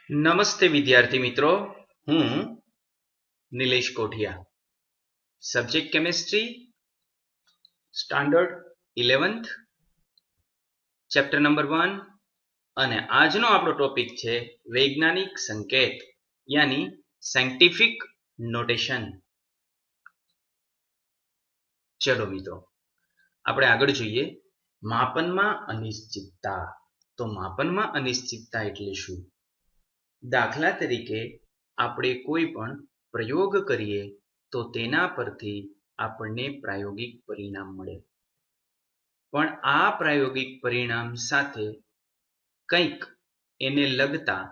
નમસ્તે વિદ્યાર્થી મિત્રો, હું Nilesh Kothiya, subject chemistry, standard 11th, chapter number 1 અને આજનો આપણો ટોપિક છે વૈજ્ઞાનિક સંકેત યાની સાયન્ટિફિક નોટેશન. ચલો મિત્રો, આપણે આગળ જોઈએ. માપનમાં અનિશ્ચિતતા. તો માપનમાં અનિશ્ચિતતા એટલે શું? દાખલા તરીકે આપણે કોઈ પણ પ્રયોગ કરીએ તો તેના પરથી આપણને પ્રાયોગિક પરિણામ મળે, પણ આ પ્રાયોગિક પરિણામ સાથે કંઈક એને લગતા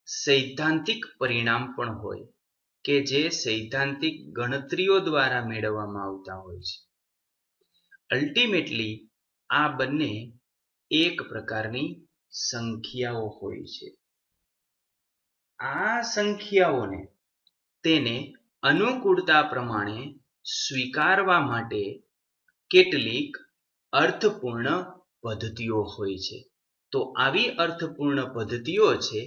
સૈદ્ધાંતિક પરિણામ પણ હોય કે જે સૈદ્ધાંતિક ગણતરીઓ દ્વારા મેળવવામાં આવતા હોય છે. અલ્ટિમેટલી આ બંને એક પ્રકારની સંખ્યાઓ હોય છે. આ સંખ્યાઓને તેને અનુકૂળતા પ્રમાણે સ્વીકારવા માટે કેટલીક અર્થપૂર્ણ પદ્ધતિઓ હોય છે. તો આવી અર્થપૂર્ણ પદ્ધતિઓ છે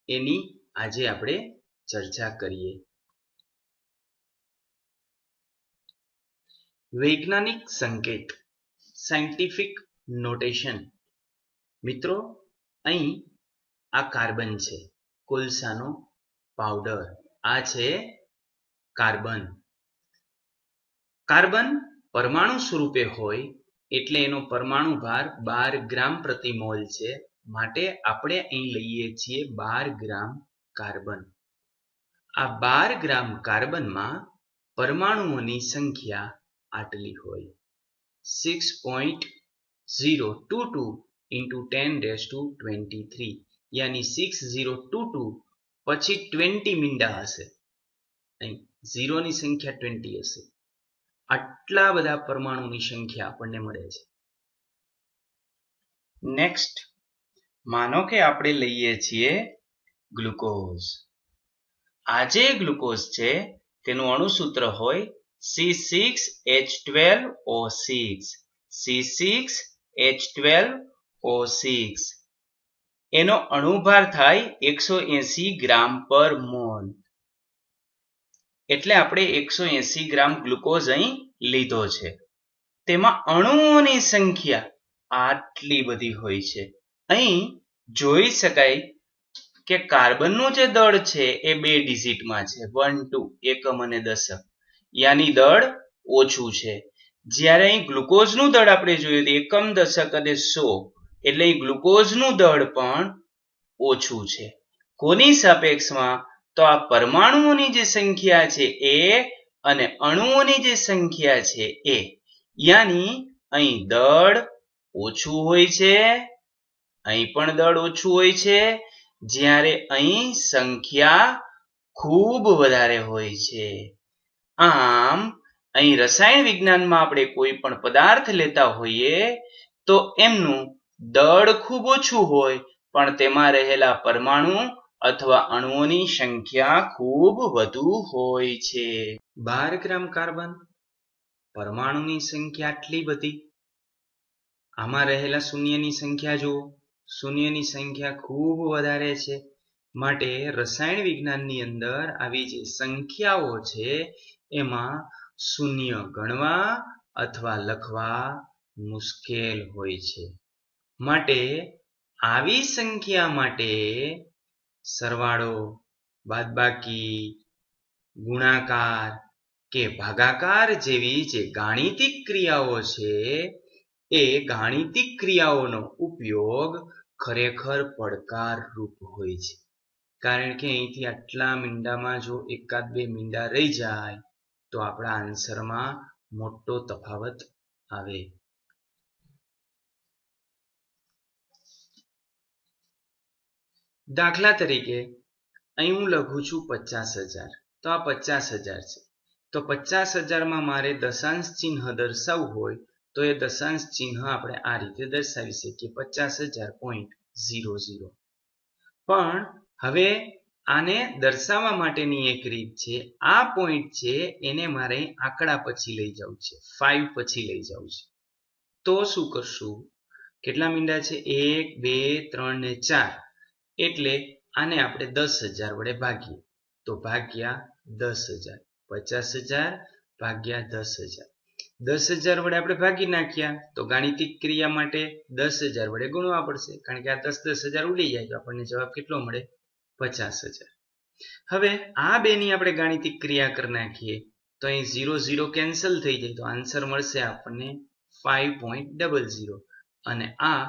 એની આજે આપણે ચર્ચા કરીએ. વૈજ્ઞાનિક સંકેત, સાયન્ટિફિક નોટેશન. મિત્રો, અહીં આ કાર્બન છે, કોલસાનો પાવડર. આ છે કાર્બન. કાર્બન પરમાણુ સ્વરૂપે હોય એટલે એનો પરમાણુ ભાર 12 ગ્રામ પ્રતિ મોલ છે, માટે આપણે અહીં લઈએ છીએ 12 ગ્રામ કાર્બન. આ 12 ગ્રામ કાર્બનમાં પરમાણુઓની સંખ્યા આટલી હોય, 6.022 into 10⁻23, યાની 6022 પછી 20 મીંડા હશે, અહીં 0 ની સંખ્યા 20 હશે. આટલા બધા પરમાણુની સંખ્યા આપણને મળે છે. નેક્સ્ટ, માનો કે આપણે લઈએ છીએ ગ્લુકોઝ. આ જે ગ્લુકોઝ છે તેનું અણુસૂત્ર હોય C6H12O6. C6H12O6. એનો અણુભાર થાય 180 ગ્રામ પર મોલ. એટલે આપણે 180 ગ્રામ ગ્લુકોઝ અહીં લીધો છે. તેમાં અણુઓની સંખ્યા આટલી બધી હોય છે. અહીં જોઈ શકાય કે કાર્બનનું જે દળ છે એ 2 ડિજિટમાં છે, 1 2 એકમ અને દશક, યાની દળ ઓછું છે. જ્યારે અહીં ગ્લુકોઝનું દળ આપણે જોયું તો એકમ, દશક અને 100, એટલે અહીં ગ્લુકોઝનું દળ પણ ઓછું છે. કોની સાપેક્ષમાં? તો આ પરમાણુઓની જે સંખ્યા છે એ અને અણુઓની જે સંખ્યા છે એ, યાની અહીં દળ ઓછું હોય છે, અહીં પણ દળ ઓછું હોય છે, જ્યારે અહીં સંખ્યા ખૂબ વધારે હોય છે. આમ અહીં રસાયણ વિજ્ઞાનમાં આપણે કોઈ પણ પદાર્થ લેતા હોઈએ તો એમનું દળ ખૂબ ઓછું હોય પણ તેમાં રહેલા પરમાણુ અથવા અણુઓની સંખ્યા ખૂબ વધુ હોય છે. 12 ગ્રામ કાર્બન, પરમાણુની સંખ્યા આટલી બધી. આમાં રહેલા શૂન્યની સંખ્યા જુઓ, શૂન્યની સંખ્યા ખૂબ વધારે છે. માટે રસાયણ વિજ્ઞાનની અંદર આવી જે સંખ્યાઓ છે એમાં શૂન્ય ગણવા અથવા લખવા મુશ્કેલ હોય છે. માટે આવી સંખ્યા માટે સરવાળો, બાદબાકી, ગુણાકાર કે ભાગાકાર જેવી જે ગાણિતિક ક્રિયાઓ છે એ ગાણિતિક ક્રિયાઓનો ઉપયોગ ખરેખર પડકારરૂપ હોય છે. કારણ કે અહીંથી આટલા મીંડામાં જો 1-2 મીંડા રહી જાય તો આપણા આન્સરમાં મોટો તફાવત આવે. દાખલા તરીકે અહીં હું લખું છું 50,000, તો આ 50,000 છે. તો 50,000માં મારે દશાંશ ચિહ્ન દર્શાવવું હોય તો એ દશાંશ ચિહ્ન આપણે આ રીતે દર્શાવી શકીએ, 50,000.00. પણ હવે આને દર્શાવવા માટેની એક રીત છે, આ પોઈન્ટ છે એને મારે આંકડા પછી લઈ જવું છે, 5 પછી લઈ જવું છે. તો શું કરશું? કેટલા મીંડા છે? 1 2 3 ને 4, એટલે આને આપણે 10,000 વડે ભાગીએ તો ભાગ્યા 10,000, 50,000 ભાગ્યા 10,000. 10,000 વડે આપણે ભાગી નાખ્યા તો ગાણિતિક ક્રિયા માટે 10,000 વડે ગુણવા પડશે, કારણ કે આ 10,000 ઉડી જાય તો આપણને જવાબ કેટલો મળે? 50,000. હવે આ બેની આપણે ગાણિતિક ક્રિયા કરી નાખીએ તો અહીં 0 0 કેન્સલ થઈ જાય તો આન્સર મળશે આપણને 5.00 અને આ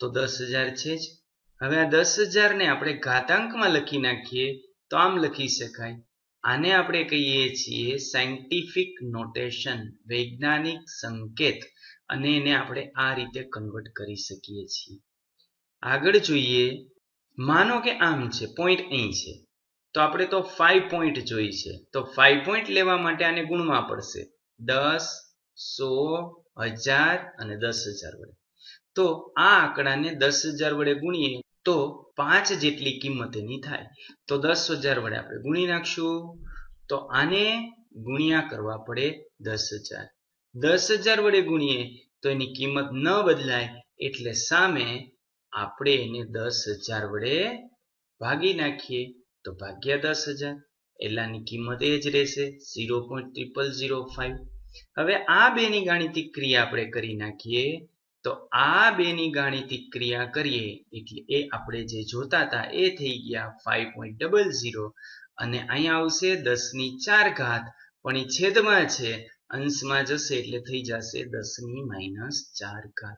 તો 10,000 છે જ. હવે આ 10,000 ને આપણે ઘાતાંકમાં લખી નાખીએ તો આમ લખી શકાય. આને આપણે કહીએ છીએ સાયન્ટિફિક નોટેશન, વૈજ્ઞાનિક સંકેત, અને એને આપણે આ રીતે કન્વર્ટ કરી શકીએ છીએ. આગળ જોઈએ, માનો કે આમ છે, પોઈન્ટ અહીં છે તો આપણે તો 5 પોઈન્ટ જોઈ છે તો 5 પોઈન્ટ લેવા માટે આને ગુણવા પડશે 10, 100, 1000 અને 10,000 વડે. તો આ આંકડાને 10,000 વડે ગુણીએ તો 5 જેટલી કિંમત એની થાય. તો 10,000 વડે આપણે ગુણી નાખશું તો આને ગુણ્યા કરવા પડે 10,000. 10,000 વડે ગુણીએ તો એની કિંમત ન બદલાય એટલે સામે આપણે એને 10,000 વડે ભાગી નાખીએ તો ભાગ્યા 10,000 એટલાની કિંમત એ જ રહેશે 0.0005. હવે આ બેની ગાણિતિક ક્રિયા આપણે કરી નાખીએ તો આ બેની ગાણિતિક ક્રિયા કરીએ એટલે એ આપણે જે જોતા હતા એ થઈ ગયા 5.00 અને અહીંયા આવશે 10⁴ પણ એ છેદમાં છે, અંશમાં જશે એટલે થઈ જશે 10⁻⁴.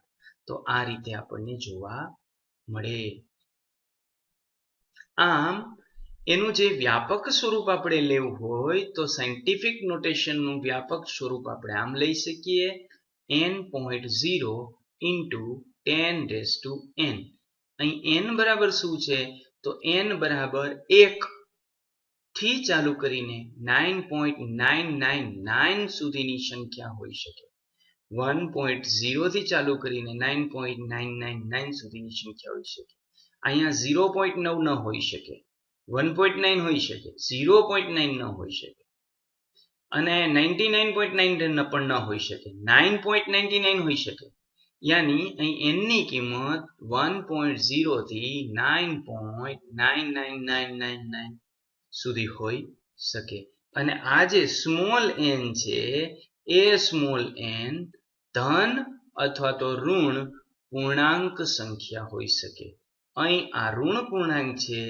તો આ રીતે આપણને જોવા મળે. આમ એનું જે વ્યાપક સ્વરૂપ આપણે લેવું હોય તો સાયન્ટિફિક નોટેશનનું વ્યાપક સ્વરૂપ આપણે આમ લઈ શકીએ n.0 into 10⁻n. અહીં n બરાબર શું છે તો n બરાબર 1 થી ચાલુ કરીને 9.999 સુધીની સંખ્યા હોઈ શકે. 1.0 થી ચાલુ કરીને 9.999 સુધીની સંખ્યા હોઈ શકે. અહીંયા 0.9 ન હોઈ શકે, 1.9 હોઈ શકે, 0.9 ન હોઈ શકે અને 99.9 પણ ન હોઈ શકે, 9.99 હોઈ શકે. યાની અહીં n ની કિંમત 1.0 થી 9.99999 સુધી હોઈ શકે. અને આ જે સ્મોલ n છે એ સ્મોલ n ધન અથવા તો ઋણ પૂર્ણાંક સંખ્યા હોઈ શકે. અહીં આ ઋણ પૂર્ણાંક છે,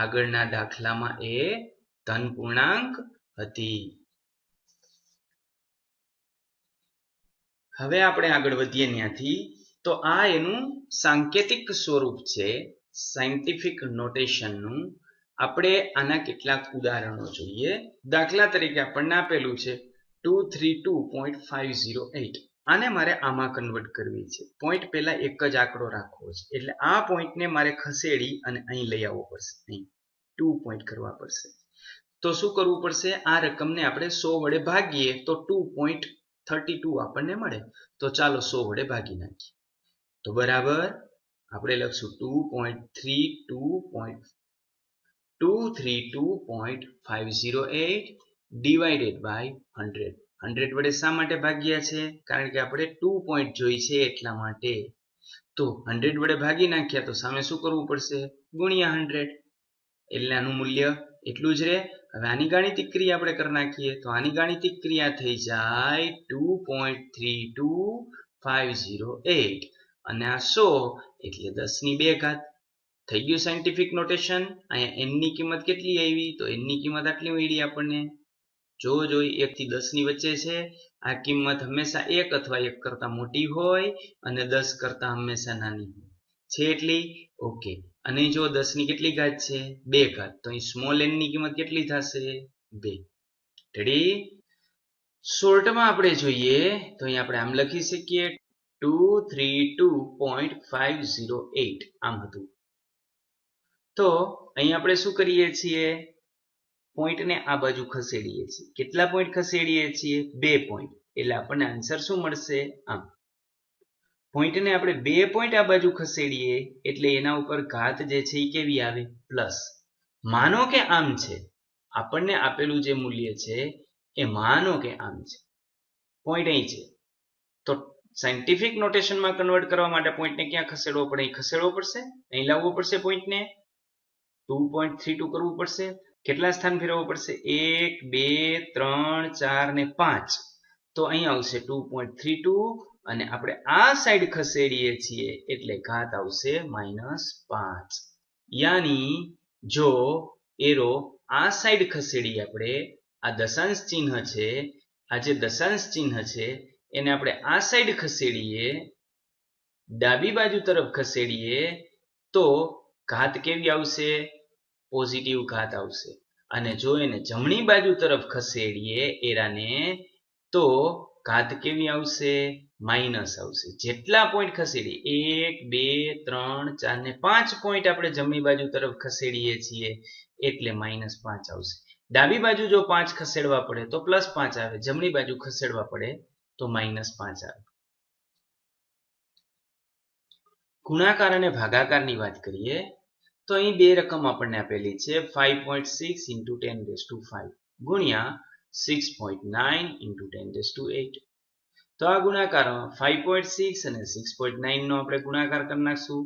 આગળના દાખલામાં એ ધન પૂર્ણાંક હતી. હવે આપણે આગળ વધીએ ત્યાંથી તો આ એનું સાંકેતિક સ્વરૂપ છે સાયન્ટિફિક નોટેશનનું. આપણે આના કેટલાક ઉદાહરણો જોઈએ. દાખલા તરીકે આપણને આપેલું છે 232.508. આને મારે આમાં કન્વર્ટ કરવી છે. પોઈન્ટ પહેલા એક જ આંકડો રાખવો છે એટલે આ પોઈન્ટને મારે ખસેડી અને અહીં લઈ આવવો પડશે, અહીં 2 પોઈન્ટ કરવા પડશે. તો શું કરવું પડશે? આ રકમને આપણે 100 વડે ભાગીએ તો 2.32 આપણને મળે. તો ચાલો 100 વડે ભાગી નાખીએ તો બરાબર આપણે લખશું 232.508 ડિવાઇડેડ બાય 100. 100 વડે શા માટે ભાગ્યા છે? કારણ કે આપણે 2 પોઈન્ટ જોઈ છે એટલા માટે. તો 100 વડે ભાગી નાખ્યા તો સામે શું કરવું પડશે? ગુણ્યા 100 એટલે આનું મૂલ્ય એટલું જ રહે. હવે આની ગાણિતિક ક્રિયા આપણે કરી નાખીએ તો આની ગાણિતિક ક્રિયા થઈ જાય 2.32508 અને આ 100 એટલે 10⁵ થઈ ગયું સાયન્ટિફિક નોટેશન. અહીંયા n ની કિંમત કેટલી આવી? તો n ની કિંમત આટલી મળી આપણને. જોઈ 1 થી 10 ની વચ્ચે છે. આ કિંમત હંમેશા 1 અથવા 1 કરતા મોટી હોય અને 10 કરતા હંમેશા નાની હોય છે એટલી. ઓકે, અને જો 10 ની કેટલી ઘાત છે? 2 તો અહીં સ્મોલ n ની કિંમત કેટલી થશે? 2. રેડી? શોર્ટમાં આપણે જોઈએ તો અહીં આપણે આમ લખી શકીએ 232.508 આમ હતું. તો અહીં આપણે શું કરીએ છીએ? પોઈન્ટને આ બાજુ ખસેડીએ છીએ. કેટલા પોઈન્ટ ખસેડીએ છીએ? 2 પોઈન્ટ. એટલે આપણને આન્સર શું મળશે? આમ. પોઈન્ટને આપણે 2 પોઈન્ટ આ બાજુ ખસેડીએ એટલે એના ઉપર ઘાત જે છે એ કેવી આવે? પ્લસ. માનો કે આમ છે, આપણને આપેલું જે મૂલ્ય છે એ માનો કે આમ છે, પોઈન્ટ અહીં છે, તો સાયન્ટિફિક નોટેશનમાં કન્વર્ટ કરવા માટે પોઈન્ટને ક્યાં ખસેડવો પડે? અહીં ખસેડવો પડશે, અહીં લાવવો પડશે પોઈન્ટને. 2.32 કરવું પડશે. કેટલા સ્થાન ફેરવવું પડશે? 1 2 3 4 ને 5. તો અહીં આવશે 2.32 અને આપણે આ સાઈડ ખસેડીએ છીએ એટલે ઘાત આવશે -5. યાની જો એરો આ સાઈડ ખસેડીએ આપણે, આ દશાંશ ચિહ્ન છે, આ જે દશાંશ ચિહ્ન છે એને આપણે આ સાઈડ ખસેડીએ, ડાબી બાજુ તરફ ખસેડીએ તો ઘાત કેવી આવશે? પોઝિટિવ ઘાત આવશે. અને જો એને જમણી બાજુ તરફ ખસેડીએ એરાને તો ઘાત કેવી આવશે? માઇનસ આવશે. જેટલા પોઈન્ટ ખસેડીએ 1 2 3 4 ને 5 પોઈન્ટ આપણે જમણી બાજુ તરફ ખસેડીએ છીએ એટલે -5 આવશે. ડાબી બાજુ જો 5 ખસેડવા પડે તો +5 આવે, જમણી બાજુ ખસેડવા પડે તો -5 આવે. ગુણાકાર અને ભાગાકારની વાત કરીએ તો અહીં બે રકમ આપણને આપેલી છે 5.6 × 10⁵ ગુણ્યા 6.9 × 10⁸. તો આ ગુણાકારમાં 5.6 અને 6.9 નો આપણે ગુણાકાર કરી નાખશું.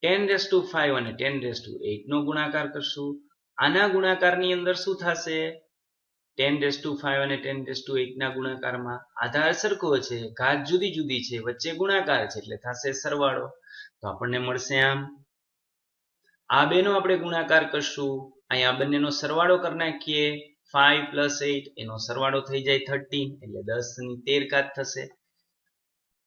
10⁵ અને 10⁸ નો ગુણાકાર કરશું. આના ગુણાકારની અંદર શું થશે? 10⁵ અને 10⁸ ના ગુણાકારમાં આધાર સરખો છે, ઘાત જુદી જુદી છે, વચ્ચે ગુણાકાર છે એટલે થશે સરવાળો. તો આપણને મળશે આમ. આ બેનો આપણે ગુણાકાર કરશું. અહીંયા બંનેનો સરવાળો કરી નાખીએ. 5 + 8 એનો સરવાળો થઈ જાય 13 એટલે 10⁻13 ઘાત થશે.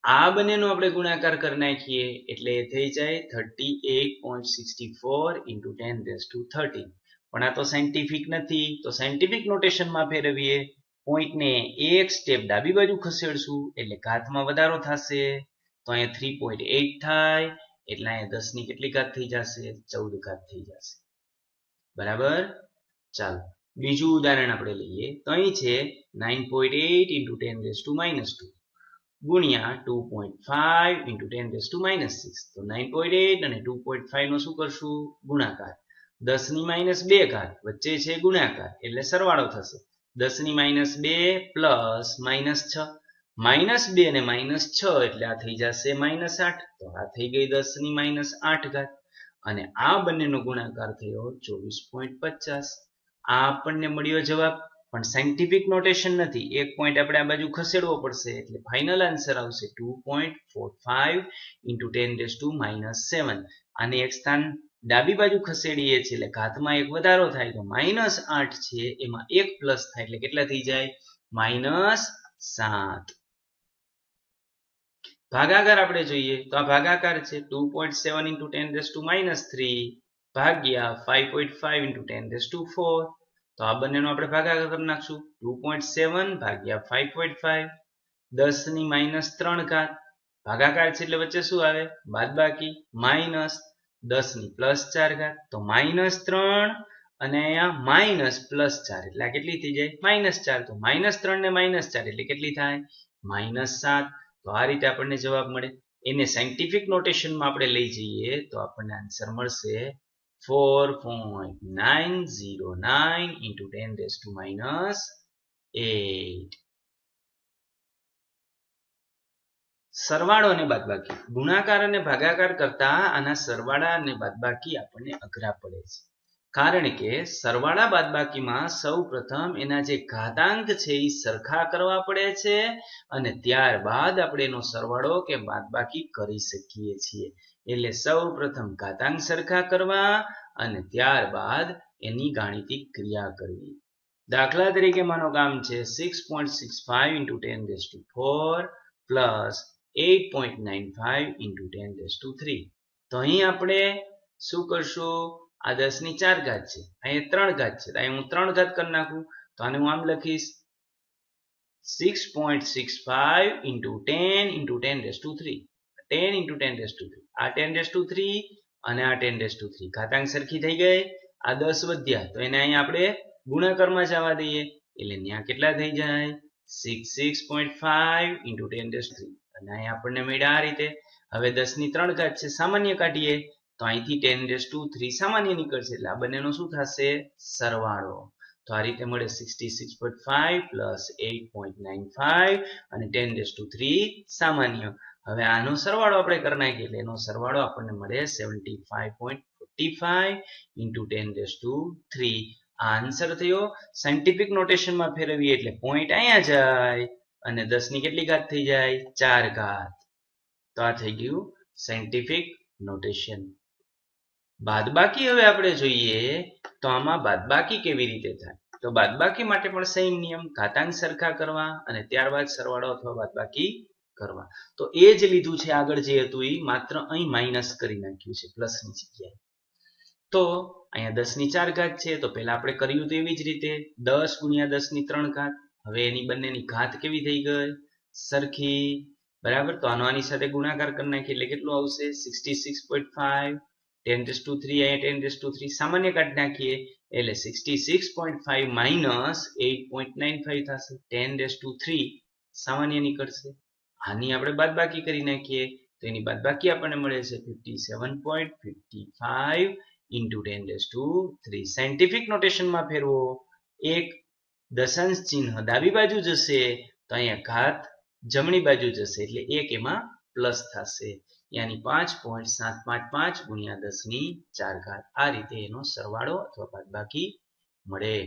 આ બંનેનો આપણે ગુણાકાર કરી નાખીએ એટલે એ થઈ જાય 38.64 × 10⁻13. પણ આ તો સાયન્ટિફિક નથી, તો સાયન્ટિફિક નોટેશનમાં ફેરવીએ. પોઈન્ટને એક સ્ટેપ ડાબી બાજુ ખસેડશું એટલે ઘાતમાં વધારો થશે. તો અહીંયા 3.8 થાય એટલે અહીંયા 10 ની કેટલી ઘાત થઈ જશે? 14 ઘાત થઈ જશે. બરાબર. ચાલો બીજું ઉદાહરણ આપણે લઈએ. તો અહીં છે 9.8 × 10⁻² ગુણ્યા 2.5 × 10⁻6. તો 9.8 અને 2.5 નો શું કરશું? ગુણાકાર. 10⁻² ઘાત વચ્ચે છે ગુણાકાર એટલે સરવાળો થશે. 10⁻² પ્લસ -6. -2 અને -6 એટલે આ થઈ જશે -8. તો આ થઈ ગઈ 10⁻8 ઘાત. અને આ બંનેનો ગુણાકાર થયો 24.50. આ આપણને મળ્યો જવાબ. પણ સાયન્ટિફિક નોટેશન નથી, એક પોઈન્ટ આપણે આ બાજુ ખસેડવો પડશે એટલે ફાઇનલ આન્સર આવશે 2.45 × 10⁻7. આને એક સ્થાન ડાબી બાજુ ખસેડીએ છીએ એટલે ઘાતમાં એક વધારો થાય તો -8 છે એમાં એક પ્લસ થાય એટલે કેટલા થઈ જાય? -7. ભાગાકાર આપણે જોઈએ તો આ ભાગાકાર છે 2.7 × 10⁻³ ભાગ્યા 5.5 × 10⁴. તો આ બંનેનો આપણે ભાગાકાર કરી નાખશું. 2.7 ભાગ્યા 5.5 10⁻³ ઘાત. ભાગાકાર છે એટલે વચ્ચે શું આવે? બાદબાકી. માઇનસ 10⁻4 ઘાત. તો -3 અને અહીંયા -+4 એટલે આ કેટલી થઈ જાય? -4. તો -3 ને -4 એટલે કેટલી થાય? -7. તો આ રીતે આપણને જવાબ મળે. એને સાયન્ટિફિક નોટેશનમાં આપણે લઈ જઈએ તો આપણને આન્સર મળશે 4.909 × 10⁻8. સરવાળો અને બાદબાકી. ગુણાકાર અને ભાગાકાર કરતા આના સરવાળા અને બાદબાકી આપણને અઘરા પડે છે. કારણ કે સરવાળા બાદબાકીમાં સૌપ્રથમ એના જે ઘાતાંક છે એ સરખા કરવા પડે છે અને ત્યારબાદ આપણે એનો સરવાળો કે બાદબાકી કરી શકીએ છીએ. એટલે સૌપ્રથમ ઘાતાંક સરખા કરવા અને ત્યારબાદ એની ગાણિતિક ક્રિયા કરવી. દાખલા તરીકે માનો કામ છે 6.65 × 10⁴ પ્લસ 8.95 × 10⁻3. તો અહીં આપણે શું કરશું? આ 10⁴ ઘાત છે, અહીંયા 3 ઘાત છે, અહીં હું 3 ઘાત કરી નાખું. તો આને હું આમ લખીશ 6.65 × 10 × 10⁻3. 10 × 10⁻3 આ 10⁻3 અને આ 10⁻3 ઘાતાંક સરખી થઈ ગઈ. આ 10 વધ્યા તો એને અહીંયા આપણે ગુણાકારમાં જવા દઈએ એટલે ત્યાં કેટલા થઈ જાય? 66.5 × 10⁻3 અને અહીંયા આપણને મળ્યા આ રીતે. હવે 10⁻3 ઘાત છે, સામાન્ય કાઢીએ તો અહીંથી 10⁻3 સામાન્ય નીકળશે એટલે આ બંનેનો શું થશે? સરવાળો. તો આ રીતે મળે 66.5 પ્લસ 8.95 અને 10⁻3 સામાન્ય. હવે આનો સરવાળો આપણે કરી નાખીએ એટલે એનો સરવાળો આપણને મળે 75.45. 55 into 10 raised to 3 આ આન્સર થયો. સાયન્ટિફિક નોટેશનમાં ફેરવીએ એટલે પોઈન્ટ અહીંયા જાય અને 10 ની કેટલી ઘાત થઈ જાય 4 ઘાત. તો આ થઈ ગયું સાયન્ટિફિક નોટેશન. બાદબાકી હવે આપણે જોઈએ તો આમાં બાદબાકી કેવી રીતે થાય. તો બાદબાકી માટે પણ સેમ નિયમ, ઘાતાંક સરખા કરવા અને ત્યારબાદ સરવાળો અથવા બાદબાકી કરવા. તો એ જ લીધું છે આગળ જે હતું એ, માત્ર અહીં માઇનસ કરી નાખ્યું છે પ્લસની જગ્યાએ. તો અહીંયા 10 ની 4 ઘાત છે, તો પહેલા આપણે કર્યું તો એવી જ રીતે 10 ગુણ્યા 10 ની 3 ઘાત. હવે એની બંનેની ઘાત કેવી થઈ ગઈ સરખી, બરાબર. તો આનો આની સાથે ગુણાકાર કરી નાખીએ એટલે કેટલું આવશે 66.5. 10 raised to 3 અહીંયા 10 raised to 3 સામાન્ય કાઢી નાખીએ એટલે 66.5 માઇનસ 8.95 થશે. 10 raised to 3 સામાન્ય નીકળશે. આની આપણે બાદબાકી કરી નાખીએ તો એની બાદબાકી આપણને મળે છે 57.55 into 10 raised to 3. સાયન્ટિફિક નોટેશનમાં ફેરવો, એક દશાંશ ચિહ્ન ડાબી બાજુ જશે તો અહીંયા ઘાત જમણી બાજુ જશે એટલે એક એમાં પ્લસ થશે. યાની 5.755 ગુણ્યા 10 ની 4 ઘાત. આ રીતે એનો સરવાળો અથવા બાદબાકી મળે.